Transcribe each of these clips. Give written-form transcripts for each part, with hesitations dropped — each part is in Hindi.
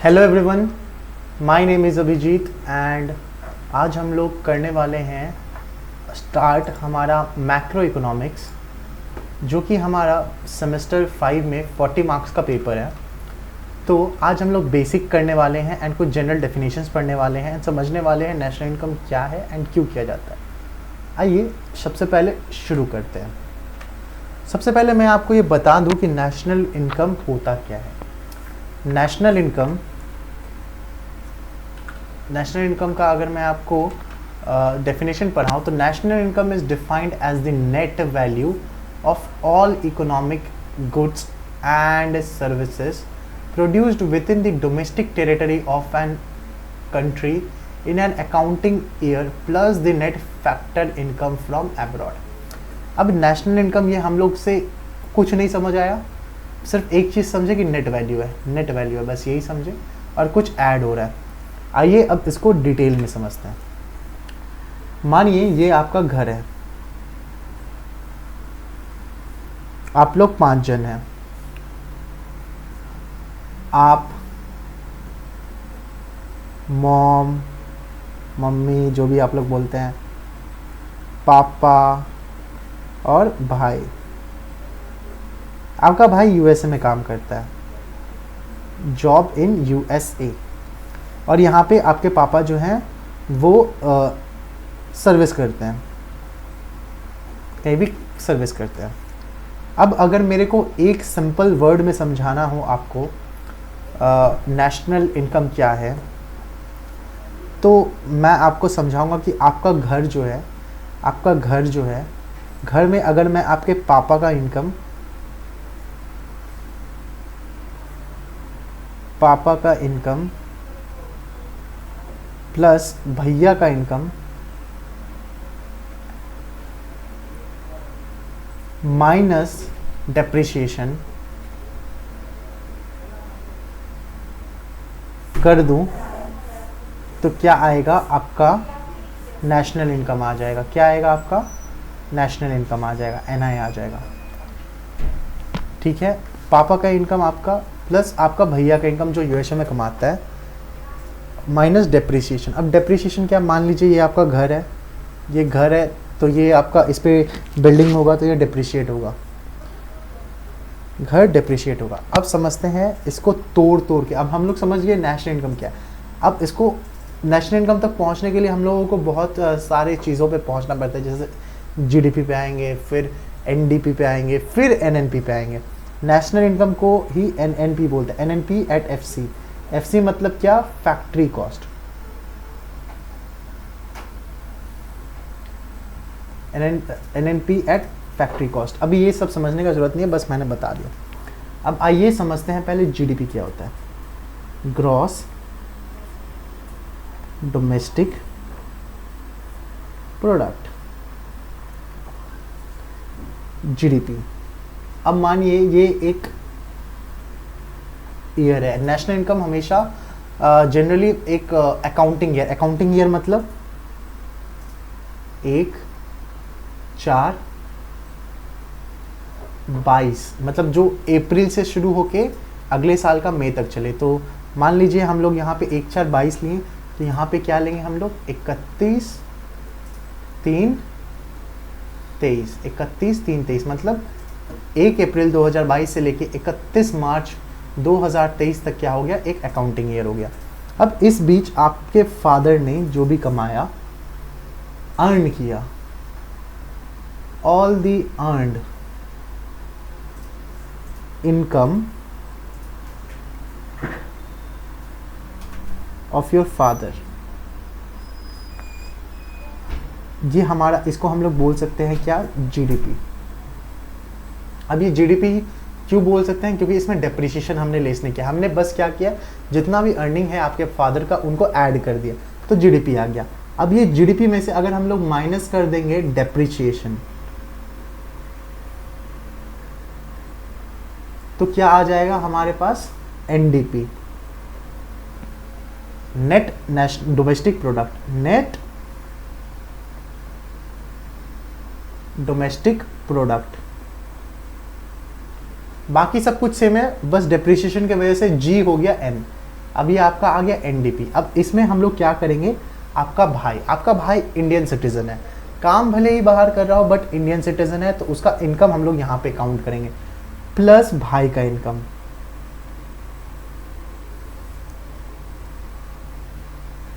Hello everyone, my name is Abhijeet and आज हम लोग करने वाले हैं स्टार्ट हमारा मैक्रो इकोनॉमिक्स, जो कि हमारा सेमेस्टर 5 में 40 मार्क्स का पेपर है। तो आज हम लोग बेसिक करने वाले हैं एंड कुछ जनरल डेफिनेशंस पढ़ने वाले हैं एंड समझने वाले हैं नेशनल इनकम क्या है एंड क्यों किया जाता है। आइए सबसे पहले शुरू करते हैं। सबसे पहले मैं आपको ये बता दूं कि नेशनल इनकम होता क्या है। नेशनल इनकम का अगर मैं आपको डेफिनेशन पढ़ाऊँ तो national income is defined as the net value of all economic goods and services produced within the domestic territory of an country in an accounting year plus the net factor income from abroad. अब नेशनल इनकम ये हम लोग से कुछ नहीं समझ आया, सिर्फ एक चीज़ समझे कि नेट वैल्यू है, बस यही समझे और कुछ ऐड हो रहा है। आइए अब इसको डिटेल में समझते हैं। मानिए ये आपका घर है, आप लोग 5 जन हैं। आप, मॉम, मम्मी, जो भी आप लोग बोलते हैं, पापा और भाई। आपका भाई यूएसए में काम करता है, जॉब इन यूएसए, और यहाँ पे आपके पापा जो हैं वो सर्विस करते हैं, कहीं भी सर्विस करते हैं। अब अगर मेरे को एक सिंपल वर्ड में समझाना हो आपको नेशनल इनकम क्या है, तो मैं आपको समझाऊंगा कि आपका घर जो है, घर में अगर मैं आपके पापा का इनकम प्लस भैया का इनकम माइनस डेप्रिसिएशन कर दूं तो क्या आएगा? आपका नेशनल इनकम आ जाएगा। क्या आएगा? आपका नेशनल इनकम आ जाएगा, एनआई आ जाएगा। ठीक है, पापा का इनकम आपका प्लस आपका भैया का इनकम जो यूएसए में कमाता है माइनस डेप्रिसिएशन। अब डेप्रिसिएशन क्या? मान लीजिए ये आपका घर है, तो ये आपका इस पर बिल्डिंग होगा तो ये डेप्रिशिएट होगा, घर डेप्रिशिएट होगा। अब समझते हैं इसको तोड़ के। अब हम लोग समझ गए नेशनल इनकम क्या है। अब इसको नेशनल इनकम तक पहुंचने के लिए हम लोगों को बहुत सारे चीज़ों पे पहुंचना पड़ता है, जैसे जीडीपी पे आएंगे, फिर एनडीपी पे आएंगे, फिर एनएनपी पे आएंगे। नेशनल इनकम को ही एनएनपी बोलते हैं, एनएनपी एट एफसी। एफसी मतलब क्या? Factory cost. NNP at factory cost. अभी ये सब समझने का जरूरत नहीं है, बस मैंने बता दिया। अब आइए समझते हैं पहले जीडीपी क्या होता है। Gross domestic product, GDP. अब मानिए ये एक ईयर है। नेशनल इनकम हमेशा जनरली एक अकाउंटिंग ईयर मतलब 1/4/22, मतलब जो अप्रैल से शुरू होके अगले साल का मई तक चले। तो मान लीजिए हम लोग यहाँ पे 1/4/22 लिए, तो यहाँ पे क्या लेंगे हम लोग? 31/3/23, मतलब 1 अप्रैल 2022 से लेके 31 मार्च 2023 तक क्या हो गया? एक अकाउंटिंग ईयर हो गया। अब इस बीच आपके फादर ने जो भी कमाया, अर्न किया, all the earned income of your father, ये हमारा, इसको हम लोग बोल सकते हैं क्या? जीडीपी। अब ये जीडीपी क्यों बोल सकते हैं? क्योंकि इसमें डेप्रिसिएशन हमने लेस नहीं किया। हमने बस क्या किया? जितना भी अर्निंग है आपके फादर का उनको ऐड कर दिया, तो जीडीपी आ गया। अब ये जीडीपी में से अगर हम लोग माइनस कर देंगे डेप्रिसिएशन, तो क्या आ जाएगा हमारे पास? NDP, net domestic product, net domestic product. बाकी सब कुछ सेम है, बस डेप्रिसिएशन की वजह से जी हो गया एन। अब ये आपका आ गया एनडीपी। अब इसमें हम लोग क्या करेंगे, आपका भाई इंडियन सिटीजन है, काम भले ही बाहर कर रहा हो बट इंडियन सिटीजन है, तो उसका इनकम हम लोग यहाँ पे काउंट करेंगे, प्लस भाई का इनकम।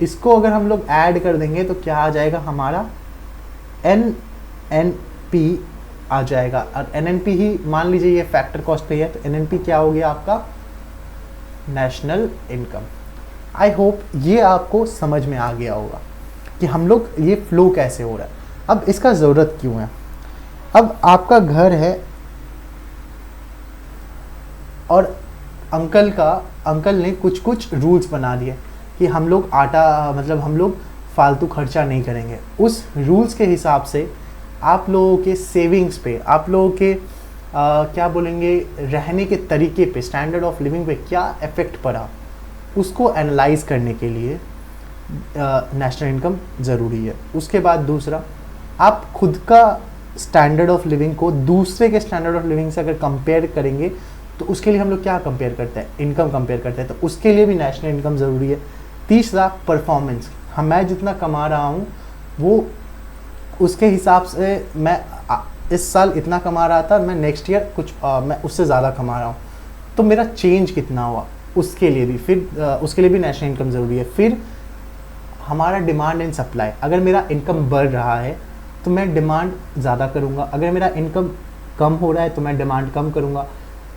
इसको अगर हम लोग ऐड कर देंगे तो क्या आ जाएगा हमारा एनएनपी आ जाएगा। और एनएनपी ही मान लीजिए ये फैक्टर कॉस्ट पे है, तो एनएनपी क्या हो गया आपका, नेशनल इनकम। आई होप ये आपको समझ में आ गया होगा कि हम लोग ये फ्लो कैसे हो रहा है। अब इसका ज़रूरत क्यों है, अब आपका घर है और अंकल ने कुछ रूल्स बना दिए कि हम लोग आटा, मतलब हम लोग फालतू खर्चा नहीं करेंगे। उस रूल्स के हिसाब से आप लोगों के सेविंग्स पे, आप लोगों के क्या बोलेंगे, रहने के तरीके पे, स्टैंडर्ड ऑफ लिविंग पे क्या इफ़ेक्ट पड़ा, उसको एनालाइज करने के लिए नेशनल इनकम ज़रूरी है। उसके बाद दूसरा, आप खुद का स्टैंडर्ड ऑफ लिविंग को दूसरे के स्टैंडर्ड ऑफ लिविंग से अगर कंपेयर करेंगे तो उसके लिए हम लोग क्या कंपेयर करते हैं, इनकम कंपेयर करते हैं, तो उसके लिए भी नेशनल इनकम ज़रूरी है। तीसरा, परफॉर्मेंस, मैं जितना कमा रहा हूँ वो उसके हिसाब से, मैं इस साल इतना कमा रहा था, मैं नेक्स्ट ईयर मैं उससे ज़्यादा कमा रहा हूँ, तो मेरा चेंज कितना हुआ, उसके लिए भी उसके लिए भी नेशनल इनकम ज़रूरी है। फिर हमारा डिमांड एंड सप्लाई, अगर मेरा इनकम बढ़ रहा है तो मैं डिमांड ज़्यादा करूँगा, अगर मेरा इनकम कम हो रहा है तो मैं डिमांड कम करूँगा।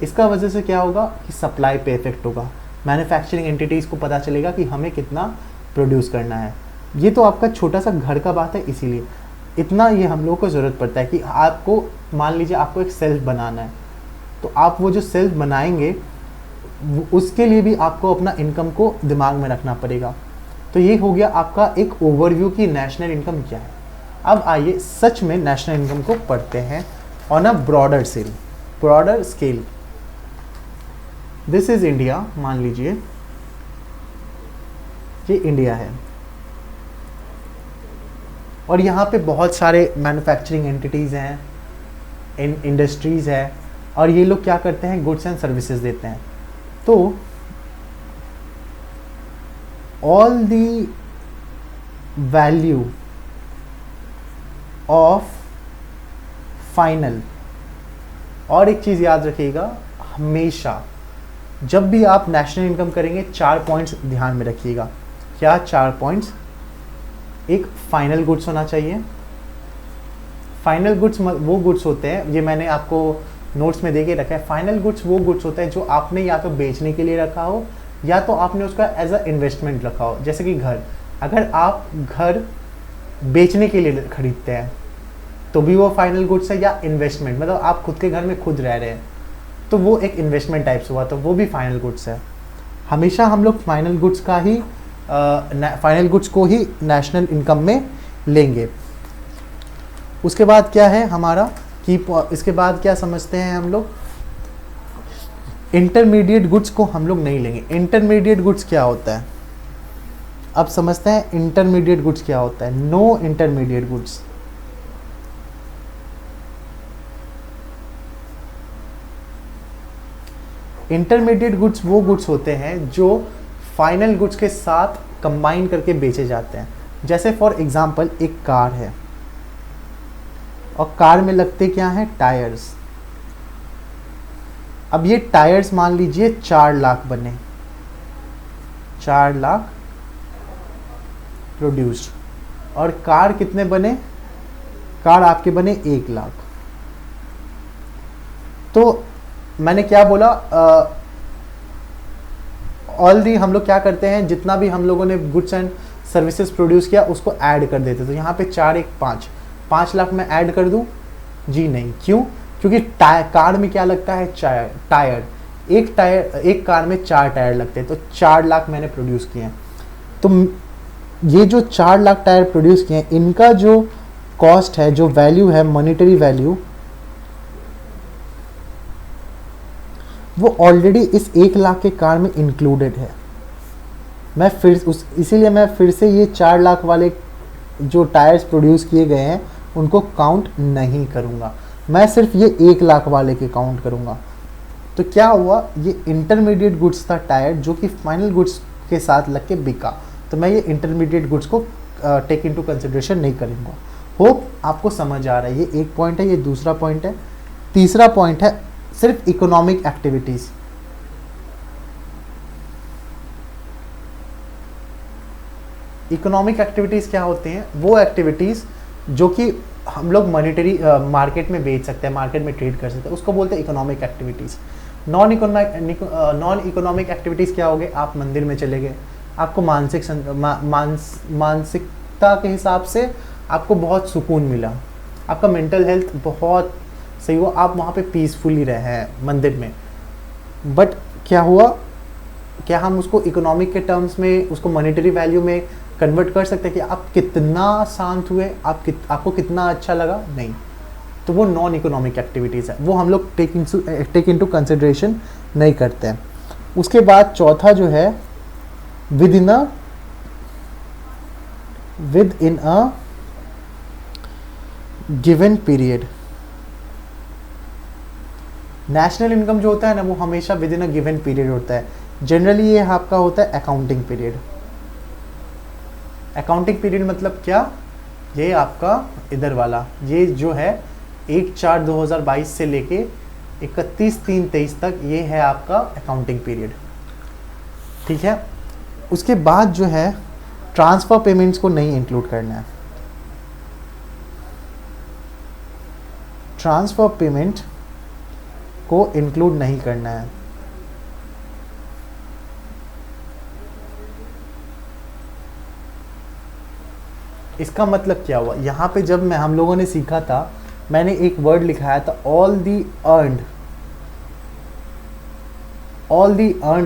इसका वजह से क्या होगा कि सप्लाई पे इफेक्ट होगा, मैन्युफैक्चरिंग एंटिटीज़ को पता चलेगा कि हमें कितना प्रोड्यूस करना है। ये तो आपका छोटा सा घर का बात है, इसीलिए इतना ये हम लोगों को ज़रूरत पड़ता है कि आपको, मान लीजिए आपको एक सेल्फ बनाना है, तो आप वो जो सेल्फ बनाएंगे उसके लिए भी आपको अपना इनकम को दिमाग में रखना पड़ेगा। तो ये हो गया आपका एक ओवरव्यू कि नेशनल इनकम क्या है। अब आइए सच में नेशनल इनकम को पढ़ते हैं on a broader scale. This is India, मान लीजिए ये इंडिया है और यहाँ पे बहुत सारे मैन्युफैक्चरिंग एंटिटीज़ हैं, इंडस्ट्रीज़ है, और ये लोग क्या करते हैं, गुड्स एंड सर्विसेज देते हैं। तो all the value of final, और एक चीज़ याद रखिएगा, हमेशा जब भी आप नेशनल इनकम करेंगे 4 पॉइंट्स ध्यान में रखिएगा। क्या 4 पॉइंट्स? एक फाइनल गुड्स होना चाहिए। फाइनल गुड्स वो गुड्स होते हैं, ये मैंने आपको नोट्स में दे के रखा है। फाइनल गुड्स वो गुड्स होते हैं जो आपने या तो बेचने के लिए रखा हो या तो आपने उसका एज अ इन्वेस्टमेंट रखा हो। जैसे कि घर, अगर आप घर बेचने के लिए खरीदते हैं तो भी वो फाइनल गुड्स है, या इन्वेस्टमेंट, मतलब आप खुद के घर में खुद रह रहे हैं तो वो एक इन्वेस्टमेंट टाइप्स हुआ, तो वो भी फाइनल गुड्स है। हमेशा हम लोग फाइनल गुड्स को ही नेशनल इनकम में लेंगे। उसके बाद क्या है हमारा की, इसके बाद क्या समझते हैं हम लोग, इंटरमीडिएट गुड्स को हम लोग नहीं लेंगे। इंटरमीडिएट गुड्स क्या होता है अब समझते हैं। इंटरमीडिएट गुड्स क्या होता है? No intermediate goods. Intermediate goods वो गुड्स होते हैं जो फाइनल गुड्स के साथ कंबाइन करके बेचे जाते हैं। जैसे फॉर एग्जांपल एक कार है और कार में लगते क्या हैं, टायर्स। अब ये टायर्स मान लीजिए 4 लाख बने, 4 लाख प्रोड्यूस्ड, और कार कितने बने, कार आपके बने 1 लाख। तो मैंने क्या बोला, ऑलरेडी हम लोग क्या करते हैं, जितना भी हम लोगों ने गुड्स एंड सर्विसेज प्रोड्यूस किया उसको ऐड कर देते। तो यहाँ पे 4 1 5 लाख में ऐड कर दूं? जी नहीं। क्यों? क्योंकि कार में क्या लगता है, टायर। एक कार में 4 टायर लगते हैं, तो 4 लाख मैंने प्रोड्यूस किए हैं। तो ये जो 4 लाख टायर प्रोड्यूस किए हैं, इनका जो कॉस्ट है, जो वैल्यू है, मॉनेटरी वैल्यू, वो ऑलरेडी इस 1 लाख के कार में इंक्लूडेड है। इसीलिए मैं फिर से ये 4 लाख वाले जो टायर्स प्रोड्यूस किए गए हैं उनको काउंट नहीं करूँगा, मैं सिर्फ ये 1 लाख वाले के काउंट करूँगा। तो क्या हुआ, ये इंटरमीडिएट गुड्स था टायर, जो कि फाइनल गुड्स के साथ लग के बिका, तो मैं ये इंटरमीडिएट गुड्स को टेक इनटू कंसिडरेशन नहीं करूँगा। होप आपको समझ आ रहा है। ये एक पॉइंट है, ये दूसरा पॉइंट है। तीसरा पॉइंट है सिर्फ इकोनॉमिक एक्टिविटीज़। इकोनॉमिक एक्टिविटीज़ क्या होते हैं? वो एक्टिविटीज़ जो कि हम लोग मॉनेटरी मार्केट में बेच सकते हैं, मार्केट में ट्रेड कर सकते हैं, उसको बोलते हैं economic activities. Non economic activities क्या हो गए? आप मंदिर में चले गए, आपको मानसिकता के हिसाब से आपको बहुत सुकून मिला, आपका मेंटल हेल्थ बहुत सही हुआ, आप वहाँ पे पीसफुली रहे हैं मंदिर में। बट क्या हुआ? क्या हम उसको इकोनॉमिक के टर्म्स में, उसको मॉनेटरी वैल्यू में कन्वर्ट कर सकते हैं कि आप कितना शांत हुए, आपको कितना अच्छा लगा? नहीं। तो वो नॉन इकोनॉमिक एक्टिविटीज़ है, वो हम लोग टेक इनटू कंसिडरेशन नहीं करते हैं। उसके बाद चौथा जो है with in a given period. National income जो होता है ना, वो हमेशा with in a given period होता है। जनरली ये आपका होता है अकाउंटिंग पीरियड। अकाउंटिंग पीरियड मतलब क्या? ये आपका इधर वाला, ये जो है 1/4/2022 से लेके 31/3/23 तक, ये है आपका अकाउंटिंग पीरियड। ठीक है। उसके बाद जो है ट्रांसफ़र पेमेंट्स को नहीं इंक्लूड करना है। ट्रांसफ़र पेमेंट को इंक्लूड नहीं करना है। इसका मतलब क्या हुआ? यहाँ पे जब हम लोगों ने सीखा था, मैंने एक वर्ड लिखाया था, all the earned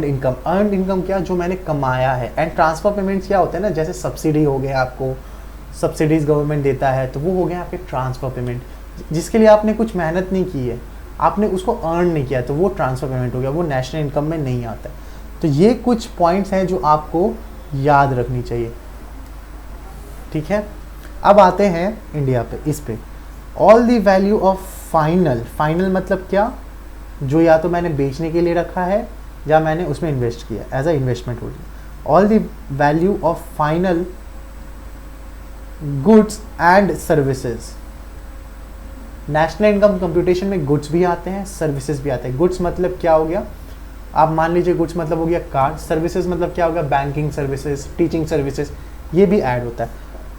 income. Earned income क्या? जो मैंने कमाया है। एंड ट्रांसफर पेमेंट्स क्या होते हैं ना, जैसे सब्सिडी हो गया, आपको सब्सिडीज गवर्नमेंट देता है, तो वो हो गया आपके ट्रांसफर पेमेंट, जिसके लिए आपने कुछ मेहनत नहीं की है, आपने उसको अर्न नहीं किया, तो वो ट्रांसफर पेमेंट हो गया, वो नेशनल इनकम में नहीं आता। तो ये कुछ पॉइंट्स हैं जो आपको याद रखनी चाहिए। ठीक है। अब आते हैं इंडिया पे, इस पे all the value of final मतलब क्या? जो या तो मैंने बेचने के लिए रखा है या मैंने उसमें इन्वेस्ट किया, एज अ इन्वेस्टमेंट हो गया। All the value of final goods and services. National income computation में गुड्स भी आते हैं, सर्विसेज भी आते हैं। गुड्स मतलब क्या हो गया? आप मान लीजिए गुड्स मतलब हो गया कार। सर्विसेज मतलब क्या हो गया? बैंकिंग सर्विसेज, टीचिंग सर्विसेज, ये भी ऐड होता है।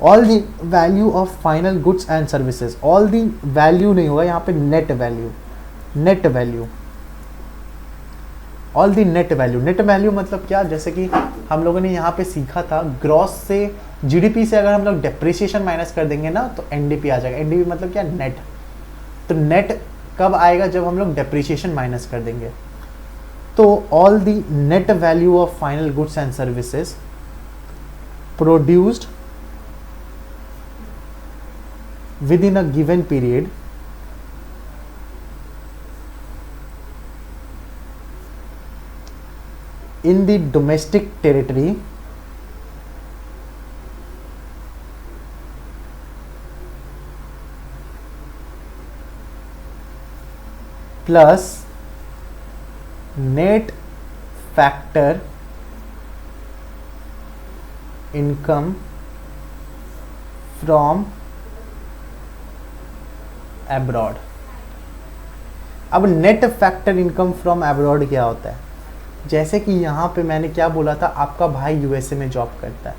All the value of final goods and services. All the value नहीं होगा यहाँ पे, net value. All the net value मतलब क्या? जैसे कि हम लोगों ने यहाँ पे सीखा था, ग्रॉस से, जीडीपी से अगर हम लोग डेप्रिसिएशन माइनस कर देंगे ना, तो एनडीपी आ जाएगा। एनडीपी मतलब क्या? नेट। तो नेट कब आएगा? जब हम लोग डेप्रिसिएशन माइनस कर देंगे। तो all the net value of final goods and services produced within a given period in the domestic territory plus net factor income from abroad. अब net factor income from abroad क्या होता है? जैसे कि यहाँ पे मैंने क्या बोला था, आपका भाई यूएसए में जॉब करता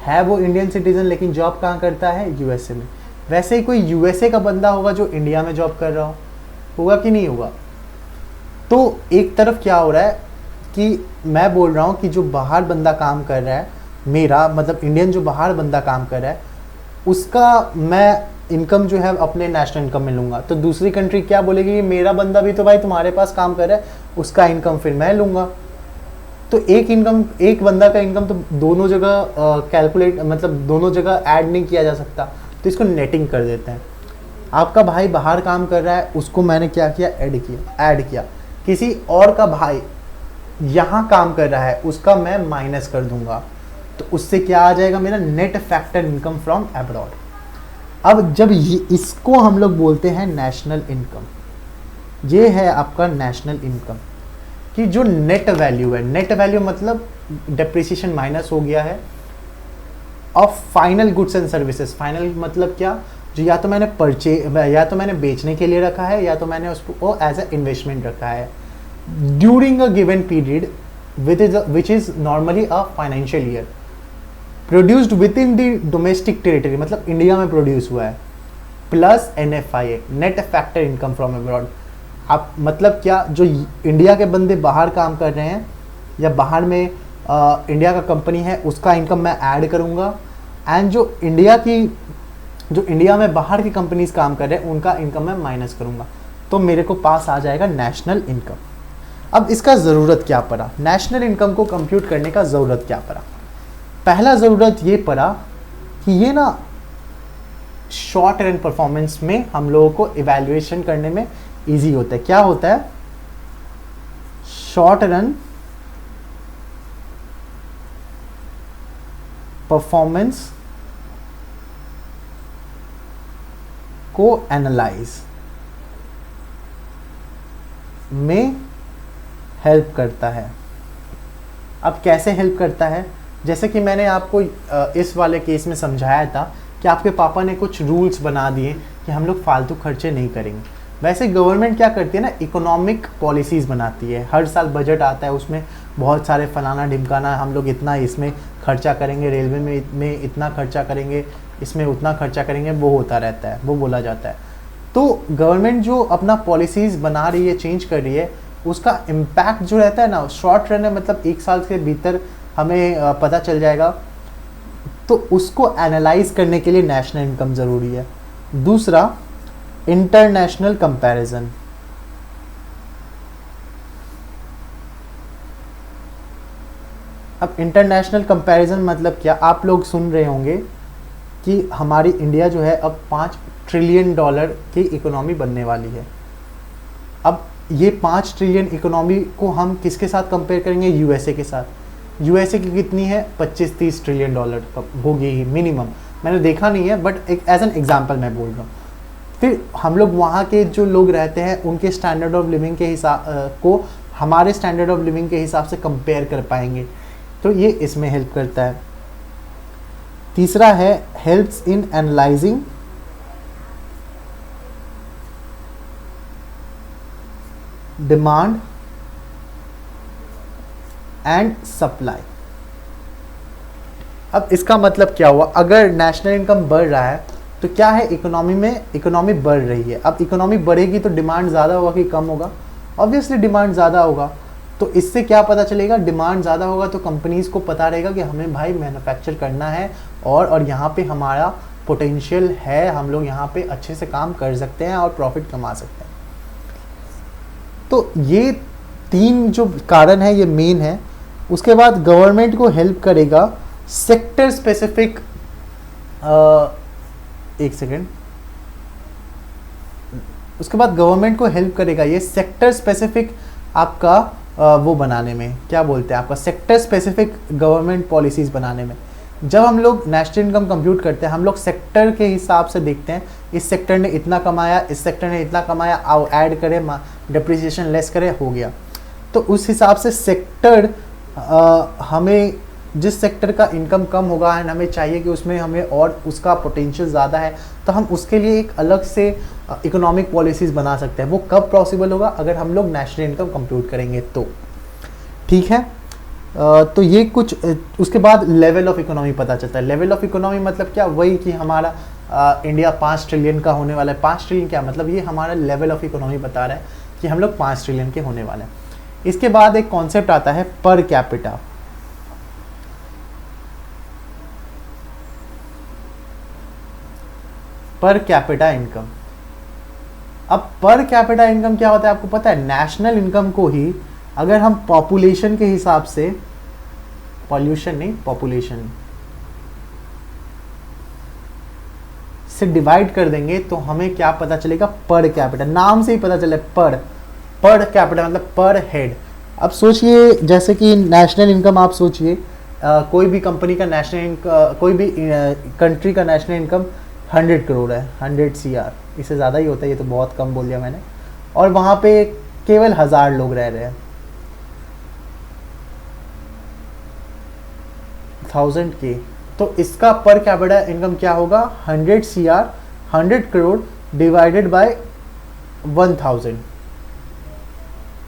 है वो इंडियन सिटीजन, लेकिन जॉब कहाँ करता है? यूएसए में। वैसे ही कोई यूएसए का बंदा होगा जो इंडिया में जॉब कर रहा होगा कि नहीं होगा? तो एक तरफ क्या हो रहा है कि मैं बोल रहा हूँ कि जो बाहर बंदा काम कर रहा है, मेरा मतलब इंडियन जो बाहर बंदा काम कर रहा है, उसका मैं इनकम जो है अपने नेशनल इनकम में लूँगा। तो दूसरी कंट्री क्या बोलेगी कि मेरा बंदा भी तो भाई तुम्हारे पास काम कर रहा है, उसका इनकम फिर मैं लूँगा। तो एक बंदा का इनकम तो दोनों जगह कैलकुलेट, मतलब दोनों जगह ऐड नहीं किया जा सकता, तो इसको नेटिंग कर देते हैं। आपका भाई बाहर काम कर रहा है, उसको मैंने क्या किया? ऐड किया। किसी और का भाई यहाँ काम कर रहा है, उसका मैं माइनस कर दूंगा, तो उससे क्या आ जाएगा? मेरा net factor income from abroad. अब जब इसको हम लोग बोलते हैं नेशनल इनकम, ये है आपका नेशनल इनकम। कि जो नेट वैल्यू है, नेट वैल्यू मतलब डेप्रिसिएशन माइनस हो गया है, of final goods and services. Final मतलब क्या, जो या तो मैंने बेचने के लिए रखा है, या तो मैंने उसको एज ए इन्वेस्टमेंट रखा है during a given period which is normally a financial year, produced within the domestic territory, मतलब इंडिया में प्रोड्यूस हुआ है, plus NFIA, net factor income from abroad. आप मतलब क्या, जो इंडिया के बंदे बाहर काम कर रहे हैं या बाहर में इंडिया का कंपनी है, उसका इनकम मैं ऐड करूंगा, एंड जो इंडिया में बाहर की कंपनीज काम कर रहे हैं उनका इनकम मैं माइनस करूंगा, तो मेरे को पास आ जाएगा नेशनल इनकम। अब इसका ज़रूरत क्या पड़ा, नेशनल इनकम को कंप्यूट करने का ज़रूरत क्या पड़ा? पहला ज़रूरत ये पड़ा कि ये ना शॉर्ट रन परफॉर्मेंस में हम लोगों को इवैल्यूएशन करने में इजी होता है। क्या होता है? शॉर्ट रन परफॉर्मेंस को एनालाइज में हेल्प करता है। अब कैसे हेल्प करता है? जैसे कि मैंने आपको इस वाले केस में समझाया था कि आपके पापा ने कुछ रूल्स बना दिए कि हम लोग फालतू खर्चे नहीं करेंगे। वैसे गवर्नमेंट क्या करती है ना, इकोनॉमिक पॉलिसीज़ बनाती है। हर साल बजट आता है, उसमें बहुत सारे फलाना ढिमकाना, हम लोग इतना इसमें खर्चा करेंगे, रेलवे में इतना खर्चा करेंगे, इसमें उतना खर्चा करेंगे, वो होता रहता है, वो बोला जाता है। तो गवर्नमेंट जो अपना पॉलिसीज़ बना रही है, चेंज कर रही है, उसका इम्पैक्ट जो रहता है ना शॉर्ट रन है, मतलब एक साल के भीतर हमें पता चल जाएगा। तो उसको एनालाइज करने के लिए नेशनल इनकम ज़रूरी है। दूसरा, इंटरनेशनल कंपैरिजन। अब इंटरनेशनल कंपैरिजन मतलब क्या? आप लोग सुन रहे होंगे कि हमारी इंडिया जो है अब $5 ट्रिलियन की इकोनॉमी बनने वाली है। अब ये 5 ट्रिलियन इकोनॉमी को हम किसके साथ कंपेयर करेंगे? यूएसए के साथ। यूएसए की कितनी है? 25-30 ट्रिलियन डॉलर होगी ही मिनिमम। मैंने देखा नहीं है, बट एक एज एन एग्जांपल मैं बोल रहा हूँ। फिर हम लोग वहाँ के जो लोग रहते हैं उनके स्टैंडर्ड ऑफ लिविंग के हिसाब को हमारे स्टैंडर्ड ऑफ लिविंग के हिसाब से कंपेयर कर पाएंगे, तो ये इसमें हेल्प करता है। तीसरा है helps in analysing demand and supply. अब इसका मतलब क्या हुआ? अगर नेशनल इनकम बढ़ रहा है तो क्या है, इकोनॉमी बढ़ रही है। अब इकोनॉमी बढ़ेगी तो डिमांड ज़्यादा होगा कि कम होगा? ऑब्वियसली डिमांड ज़्यादा होगा। तो इससे क्या पता चलेगा? डिमांड ज़्यादा होगा तो कंपनीज़ को पता रहेगा कि हमें भाई मैन्युफैक्चर करना है और यहाँ पे हमारा पोटेंशियल है, हम लोग यहाँ पे अच्छे से काम कर सकते हैं और प्रॉफिट कमा सकते हैं। तो ये 3 जो कारण है ये मेन है। उसके बाद गवर्नमेंट को हेल्प करेगा सेक्टर स्पेसिफिक, एक सेकेंड, उसके बाद गवर्नमेंट को हेल्प करेगा ये सेक्टर स्पेसिफिक आपका वो बनाने में, क्या बोलते हैं, आपका सेक्टर स्पेसिफिक गवर्नमेंट पॉलिसीज़ बनाने में। जब हम लोग नेशनल इनकम कंप्यूट करते हैं, हम लोग सेक्टर के हिसाब से देखते हैं, इस सेक्टर ने इतना कमाया, इस सेक्टर ने इतना कमाया, आओ ऐड करें, डिप्रिसिएशन लेस करें, हो गया। तो उस हिसाब से सेक्टर हमें जिस सेक्टर का इनकम कम होगा एंड हमें चाहिए कि उसमें हमें और उसका पोटेंशियल ज़्यादा है, तो हम उसके लिए एक अलग से इकोनॉमिक पॉलिसीज़ बना सकते हैं। वो कब पॉसिबल होगा? अगर हम लोग नेशनल इनकम कंप्यूट करेंगे तो। ठीक है, तो ये कुछ, उसके बाद लेवल ऑफ इकोनॉमी पता चलता है। लेवल ऑफ इकोनॉमी मतलब क्या? वही कि हमारा इंडिया 5 ट्रिलियन का होने वाला है। 5 ट्रिलियन क्या मतलब? ये हमारा लेवल ऑफ इकोनॉमी बता रहा है कि हम लोग 5 ट्रिलियन के होने वाले हैं। इसके बाद एक कॉन्सेप्ट आता है per capita. Per capita income. अब पर कैपिटा इनकम क्या होता है आपको पता है? नेशनल इनकम को ही अगर हम पॉपुलेशन के हिसाब से, पॉल्यूशन नहीं, पॉपुलेशन से डिवाइड कर देंगे तो हमें क्या पता चलेगा? Per capita. नाम से ही पता चले पर कैपिटा मतलब पर हेड। अब सोचिए, जैसे कि नेशनल इनकम आप सोचिए, कोई भी कंपनी का नेशनल इनकम, कोई भी कंट्री का नेशनल इनकम 100 करोड़ है, 100 CR, इससे ज़्यादा ही होता है, ये तो बहुत कम बोल दिया मैंने। और वहाँ पे केवल 1000 लोग रह रहे हैं। 1000 के, तो इसका पर कैपिटा इनकम क्या होगा 100 CR, 100 करोड़ डिवाइडेड बाय 1000।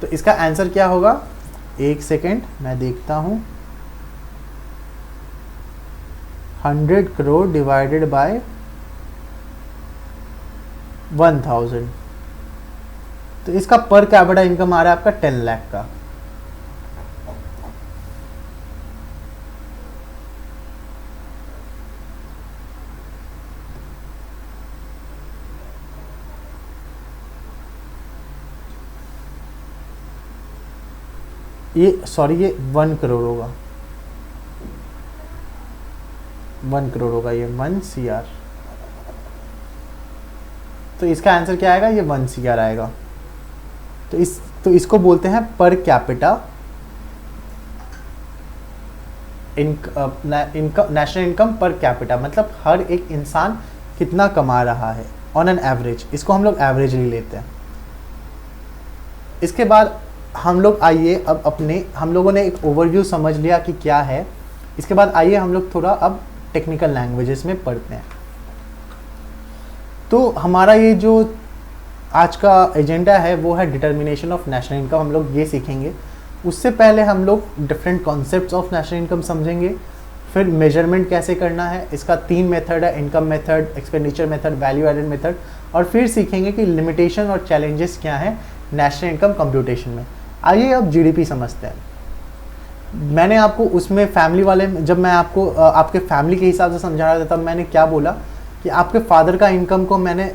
तो इसका आंसर क्या होगा, एक सेकेंड मैं देखता हूं, 100 करोड़ डिवाइडेड बाय 1000, तो इसका पर कैपिटा इनकम आ रहा है आपका 10 लाख का। ये 1 करोड़ होगा, 1 करोड़ होगा, ये 1 CR। तो इसका आंसर क्या आएगा, ये 1 CR आएगा। तो इसको बोलते हैं per capita national income per capita, मतलब हर एक इंसान कितना कमा रहा है ऑन एन एवरेज, इसको हम लोग एवरेज ले लेते हैं। इसके बाद हम लोग आइए अब हम लोगों ने एक ओवरव्यू समझ लिया कि क्या है। इसके बाद आइए हम लोग थोड़ा अब टेक्निकल लैंग्वेजेस में पढ़ते हैं। तो हमारा ये जो आज का एजेंडा है वो है डिटर्मिनेशन ऑफ नेशनल इनकम, हम लोग ये सीखेंगे। उससे पहले हम लोग different concepts of national income समझेंगे, फिर मेजरमेंट कैसे करना है, इसका 3 मेथड है, income method, expenditure method, value added method, और फिर सीखेंगे कि लिमिटेशन और चैलेंजेस क्या हैं नेशनल इनकम कंप्यूटेशन में। आइए अब जीडीपी समझते हैं। मैंने आपको उसमें फैमिली वाले, जब मैं आपको आपके फैमिली के हिसाब से समझा रहा था, तब मैंने क्या बोला कि आपके फादर का इनकम को मैंने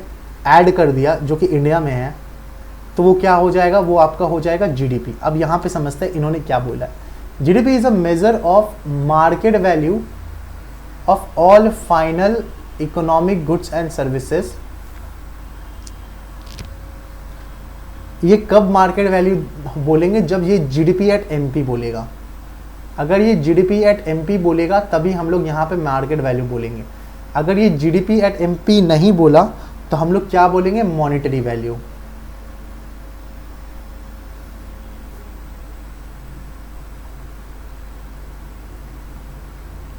ऐड कर दिया जो कि इंडिया में है, तो वो क्या हो जाएगा, वो आपका हो जाएगा जीडीपी। अब यहाँ पे समझते हैं इन्होंने क्या बोला है। GDP is a measure of market value of all final economic goods and services. ये कब मार्केट वैल्यू बोलेंगे, जब ये जीडीपी एट एमपी बोलेगा। अगर ये जीडीपी एट एमपी बोलेगा तभी हम लोग यहाँ पे मार्केट वैल्यू बोलेंगे। अगर ये जीडीपी एट एमपी नहीं बोला तो हम लोग क्या बोलेंगे, मॉनेटरी वैल्यू।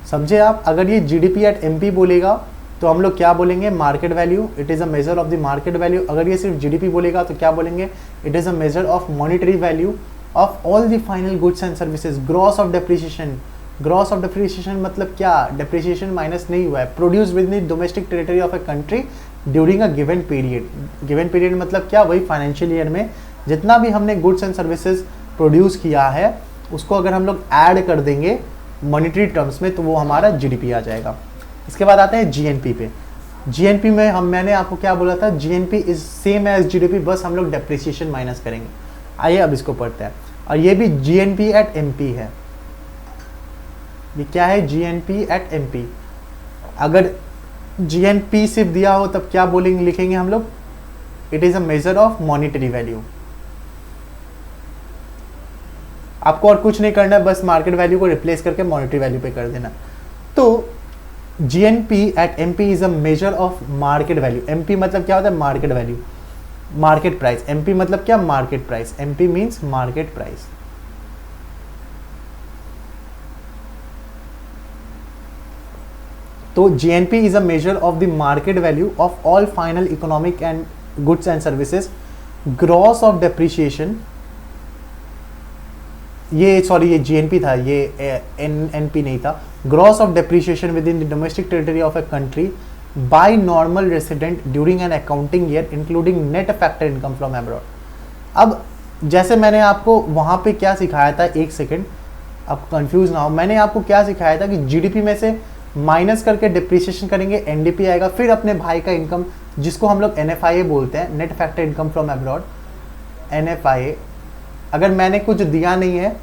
समझे आप? अगर ये जीडीपी एट एमपी बोलेगा तो हम लोग क्या बोलेंगे, market value, it is a measure of the market value. अगर ये सिर्फ जीडीपी बोलेगा तो क्या बोलेंगे, it is a measure of monetary value of all the final goods and services. Gross of depreciation, gross of depreciation मतलब क्या, डेप्रिसिएशन माइनस नहीं हुआ है, produce with the domestic territory of a country during a given period. Given period मतलब क्या, वही फाइनेंशियल ईयर में जितना भी हमने गुड्स एंड सर्विसेज प्रोड्यूस किया है उसको अगर हम लोग ऐड कर देंगे मॉनेटरी टर्म्स में तो वो हमारा जीडीपी आ जाएगा। इसके बाद आते हैं जीएनपी पे। जीएनपी में मैंने आपको क्या बोला था, GNP is same as GDP, बस हम लोग डेप्रिसिएशन माइनस करेंगे। आइए अब इसको पढ़ते हैं। और ये भी जीएनपी एट एमपी है। ये क्या है, जीएनपी एट एमपी। अगर जीएनपी सिर्फ दिया हो तब क्या बोलेंगे, लिखेंगे हम लोग, it is a measure of monetary value. आपको और कुछ नहीं करना है, बस मार्केट वैल्यू को रिप्लेस करके मॉनेटरी वैल्यू पे कर देना। तो GNP at MP is a measure of market value. MP मतलब क्या होता है, market value, market price. MP मतलब क्या, market price. MP means market price. तो GNP is a measure of the market value of all final economic and goods and services. Gross of depreciation, ये सॉरी ये जीएनपी था, ये एनपी नहीं था। Gross of depreciation with in the domestic territory of a country bye normal resident during an accounting year including net factor income from abroad. अब जैसे मैंने आपको वहाँ पे क्या सिखाया था, एक सेकेंड आप कंफ्यूज ना हो, मैंने आपको क्या सिखाया था कि जीडीपी में से माइनस करके डिप्रिसिएशन करेंगे, एनडीपी आएगा, फिर अपने भाई का इनकम जिसको हम लोग एनएफआईए बोलते हैं, net factor income from abroad, NFIA. अगर मैंने कुछ दिया नहीं है,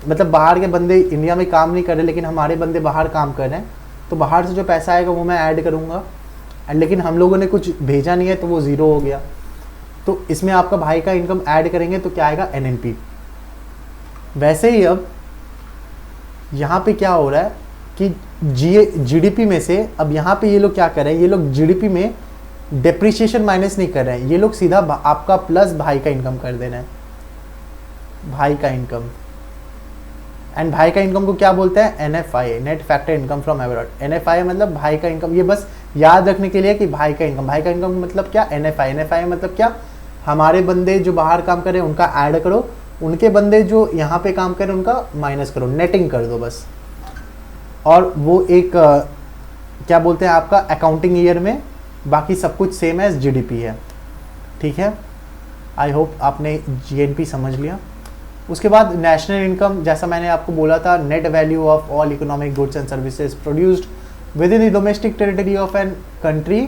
मतलब बाहर के बंदे इंडिया में काम नहीं कर रहे लेकिन हमारे बंदे बाहर काम कर रहे हैं, तो बाहर से जो पैसा आएगा वो मैं ऐड करूँगा, लेकिन हम लोगों ने कुछ भेजा नहीं है तो वो ज़ीरो हो गया। तो इसमें आपका भाई का इनकम ऐड करेंगे तो क्या आएगा, एनएनपी। वैसे ही अब यहाँ पे क्या हो रहा है कि जीडीपी में से अब यहाँ पे ये लोग क्या कर रहे हैं, ये लोग जीडीपी में डेप्रिसिएशन माइनस नहीं कर रहे हैं, ये लोग सीधा आपका प्लस भाई का इनकम कर दे रहे हैं, भाई का इनकम। एंड भाई का इनकम को क्या बोलते हैं, NFI, net factor income from abroad. NFI मतलब भाई का इनकम, ये बस याद रखने के लिए कि भाई का इनकम मतलब क्या, NFI मतलब क्या, हमारे बंदे जो बाहर काम कर रहे हैं उनका ऐड करो, उनके बंदे जो यहाँ पे काम कर रहे हैं उनका माइनस करो, नेटिंग कर दो बस। और वो एक क्या बोलते हैं आपका अकाउंटिंग ईयर में, बाकी सब कुछ सेम एज GDP है, ठीक है। आई होप आपने GNP समझ लिया। उसके बाद नेशनल इनकम, जैसा मैंने आपको बोला था, net value of all economic goods and services produced within the domestic territory of an country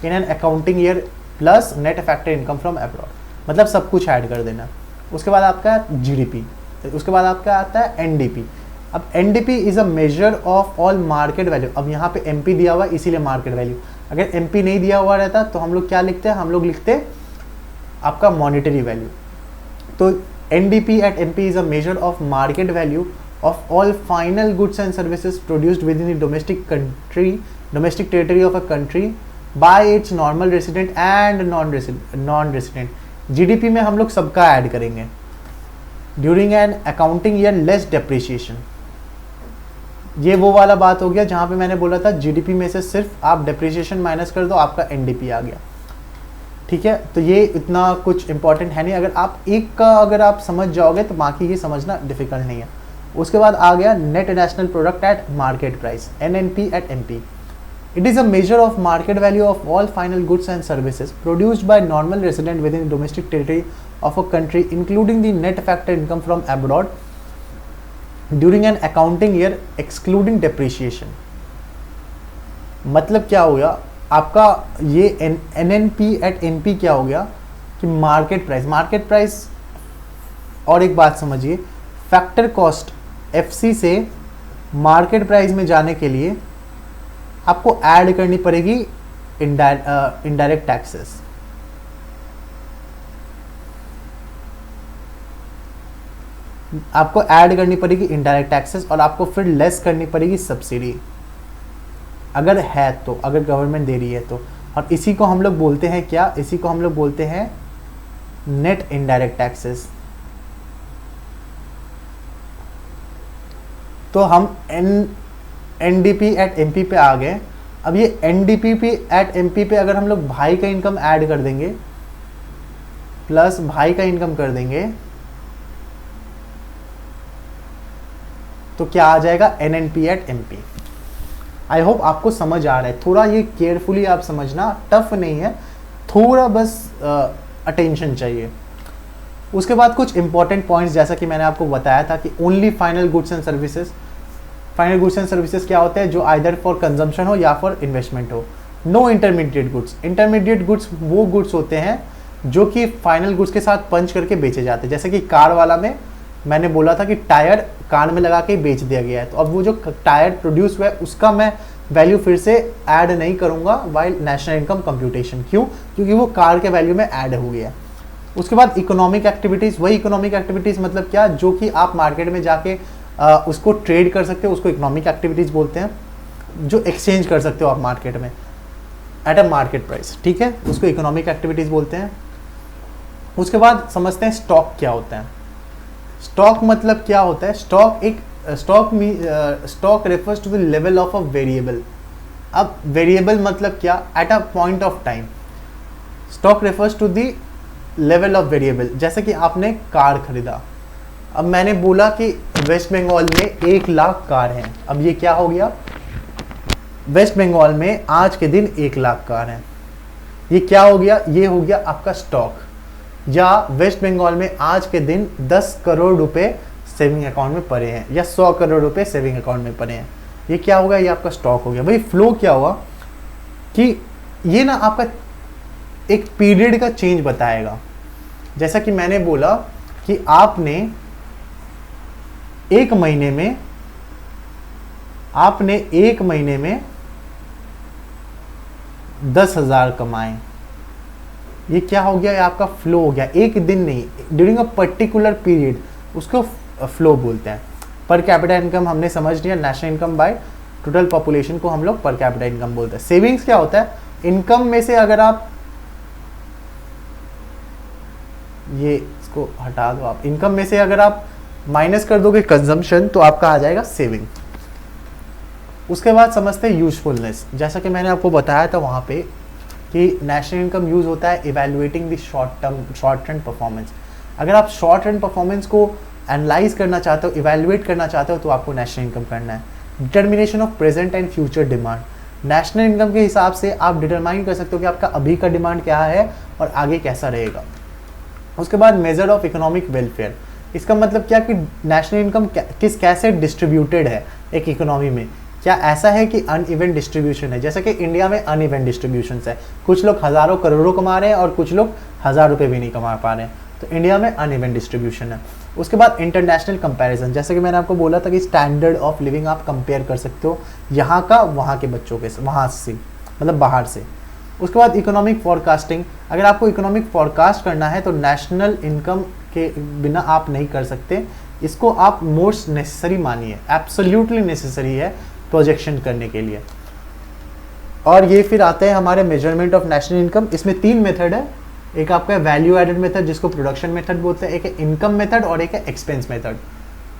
in an accounting year plus net factor income from abroad, मतलब सब कुछ ऐड कर देना। उसके बाद आपका GDP, उसके बाद आपका आता है NDP। अब NDP is a measure of all market value. अब यहाँ पे MP दिया हुआ है इसीलिए मार्केट वैल्यू, अगर MP नहीं दिया हुआ रहता तो हम लोग क्या लिखते हैं, हम लोग लिखते आपका मॉनिटरी वैल्यू। तो NDP at MP is a measure of market value of all final goods and services produced within the domestic territory of a country by its normal resident and non-resident। GDP में हम लोग सबका ऐड करेंगे। During an accounting year less depreciation, ये वो वाला बात हो गया जहाँ पे मैंने बोला था GDP में से सिर्फ आप डेप्रिसिएशन माइनस कर दो, आपका NDP आ गया, ठीक है। तो ये इतना कुछ इंपॉर्टेंट है नहीं, अगर आप एक का अगर आप समझ जाओगे तो बाकी ये समझना डिफिकल्ट नहीं है। उसके बाद आ गया net national product at market price, NNP at MP। It is a measure of market value of all final goods and services produced by normal resident within domestic territory of a country including the net factor income from abroad during an accounting year excluding depreciation. मतलब क्या हो गया आपका ये NNP एट MP क्या हो गया कि मार्केट प्राइस। और एक बात समझिए, फैक्टर कॉस्ट FC से मार्केट प्राइस में जाने के लिए आपको ऐड करनी पड़ेगी इनडायरेक्ट टैक्सेस। आपको ऐड करनी पड़ेगी इनडायरेक्ट टैक्सेस और आपको फिर लेस करनी पड़ेगी सब्सिडी, अगर है तो, अगर गवर्नमेंट दे रही है तो। और इसी को हम लोग बोलते हैं क्या, इसी को हम लोग बोलते हैं नेट इनडायरेक्ट टैक्सेस। तो हम NDP एट MP पे आ गए। अब ये NDP एट MP पे अगर हम लोग भाई का इनकम ऐड कर देंगे प्लस भाई का इनकम कर देंगे तो क्या आ जाएगा, NNP at MP। I hope आपको समझ आ रहा है, थोड़ा ये केयरफुली आप समझना, टफ नहीं है, थोड़ा बस अटेंशन चाहिए। उसके बाद कुछ इंपॉर्टेंट पॉइंट्स, जैसा कि मैंने आपको बताया था कि only final goods and services क्या होते हैं, जो आइदर फॉर कंजम्पशन हो या फॉर इन्वेस्टमेंट हो। नो इंटरमीडिएट गुड्स वो गुड्स होते हैं जो कि फाइनल गुड्स के साथ पंच करके बेचे जाते हैं। जैसे कि कार वाला में मैंने बोला था कि टायर कार में लगा के बेच दिया गया है, तो अब वो जो टायर प्रोड्यूस हुआ है उसका मैं वैल्यू फिर से ऐड नहीं करूंगा वाइल नेशनल इनकम कंप्यूटेशन। क्यों? क्योंकि वो कार के वैल्यू में ऐड हो गया है। उसके बाद इकोनॉमिक एक्टिविटीज़, वही इकोनॉमिक एक्टिविटीज़ मतलब क्या, जो कि आप मार्केट में जाके उसको ट्रेड कर सकते हो, उसको इकोनॉमिक एक्टिविटीज़ बोलते हैं। जो एक्सचेंज कर सकते हो आप मार्केट में एट अ मार्केट प्राइस, ठीक है, उसको इकोनॉमिक एक्टिविटीज़ बोलते हैं। उसके बाद समझते हैं स्टॉक क्या होता है। स्टॉक मतलब क्या होता है, stock refers to the level of a variable. अब वेरिएबल मतलब क्या, at a point of time. Stock refers to the level of variable. जैसे कि आपने कार खरीदा, अब मैंने बोला कि वेस्ट बंगाल में 1 लाख कार हैं। अब ये क्या हो गया, वेस्ट बंगाल में आज के दिन 1 लाख कार हैं। ये क्या हो गया, ये हो गया आपका स्टॉक। या वेस्ट बंगाल में आज के दिन 10 करोड़ रुपए सेविंग अकाउंट में पड़े हैं या 100 करोड़ रुपए सेविंग अकाउंट में पड़े हैं। ये क्या होगा, ये आपका स्टॉक हो गया। भाई फ्लो क्या हुआ कि ये ना आपका एक पीरियड का चेंज बताएगा। जैसा कि मैंने बोला कि आपने एक महीने में 10,000 कमाए, ये क्या हो गया, ये आपका फ्लो हो गया। एक दिन नहीं, ड्यूरिंग अ पर्टिकुलर पीरियड, उसको फ्लो बोलते हैं। पर कैपिटा इनकम हमने समझ लिया, national income by total population को हम लोग पर कैपिटा इनकम बोलते हैं। सेविंग्स क्या होता है, इनकम में से अगर आप, ये इसको हटा दो आप, इनकम में से अगर आप माइनस कर दोगे कंजम्पशन तो आपका आ जाएगा सेविंग। उसके बाद समझते हैं यूजफुलनेस। जैसा कि मैंने आपको बताया था वहाँ पे कि नेशनल इनकम यूज़ होता है evaluating the short run performance. अगर आप शॉर्ट रन परफॉर्मेंस को एनालाइज करना चाहते हो, इवेल्युएट करना चाहते हो, तो आपको नेशनल इनकम करना है। Determination of present and future demand. National income के हिसाब से आप डिटरमाइन कर सकते हो कि आपका अभी का डिमांड क्या है और आगे कैसा रहेगा। उसके बाद मेजर ऑफ इकोनॉमिक वेलफेयर। इसका मतलब क्या कि नेशनल इनकम कैसे डिस्ट्रीब्यूटेड है एक इकोनॉमी में। क्या ऐसा है कि अनइवन डिस्ट्रीब्यूशन है, जैसे कि इंडिया में अनइवन डिस्ट्रीब्यूशन है, कुछ लोग हज़ारों करोड़ों कमा रहे हैं और कुछ लोग 1000 रुपये भी नहीं कमा पा रहे हैं, तो इंडिया में अनइवन डिस्ट्रीब्यूशन है। उसके बाद इंटरनेशनल कंपैरिजन, जैसे कि मैंने आपको बोला था कि स्टैंडर्ड ऑफ लिविंग आप कंपेयर कर सकते हो यहाँ का वहाँ के बच्चों के वहाँ से, मतलब बाहर से। उसके बाद इकोनॉमिक फोरकास्टिंग। अगर आपको इकोनॉमिक फोरकास्ट करना है तो नेशनल इनकम के बिना आप नहीं कर सकते, इसको आप मोस्ट नेसेसरी मानिए, एब्सोल्युटली नेसेसरी है प्रोजेक्शन करने के लिए। और ये फिर आते हैं हमारे मेजरमेंट ऑफ नेशनल इनकम। इसमें 3 मेथड है, एक आपका वैल्यू एडेड मेथड जिसको प्रोडक्शन मेथड बोलते हैं, एक है इनकम मेथड और एक है एक्सपेंस मेथड।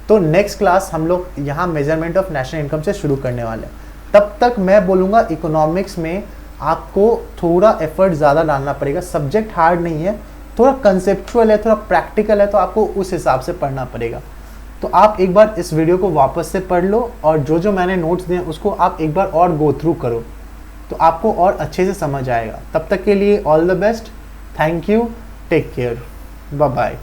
तो नेक्स्ट क्लास हम लोग यहाँ मेजरमेंट ऑफ नेशनल इनकम से शुरू करने वाले हैं। तब तक मैं बोलूँगा इकोनॉमिक्स में आपको थोड़ा एफर्ट ज़्यादा डालना पड़ेगा। सब्जेक्ट हार्ड नहीं है, थोड़ा कंसेप्चुअल है, थोड़ा प्रैक्टिकल है, तो आपको उस हिसाब से पढ़ना पड़ेगा। तो आप एक बार इस वीडियो को वापस से पढ़ लो और जो जो मैंने नोट्स दिए उसको आप एक बार और गो थ्रू करो, तो आपको और अच्छे से समझ आएगा। तब तक के लिए all the best, thank you, take care, bye bye.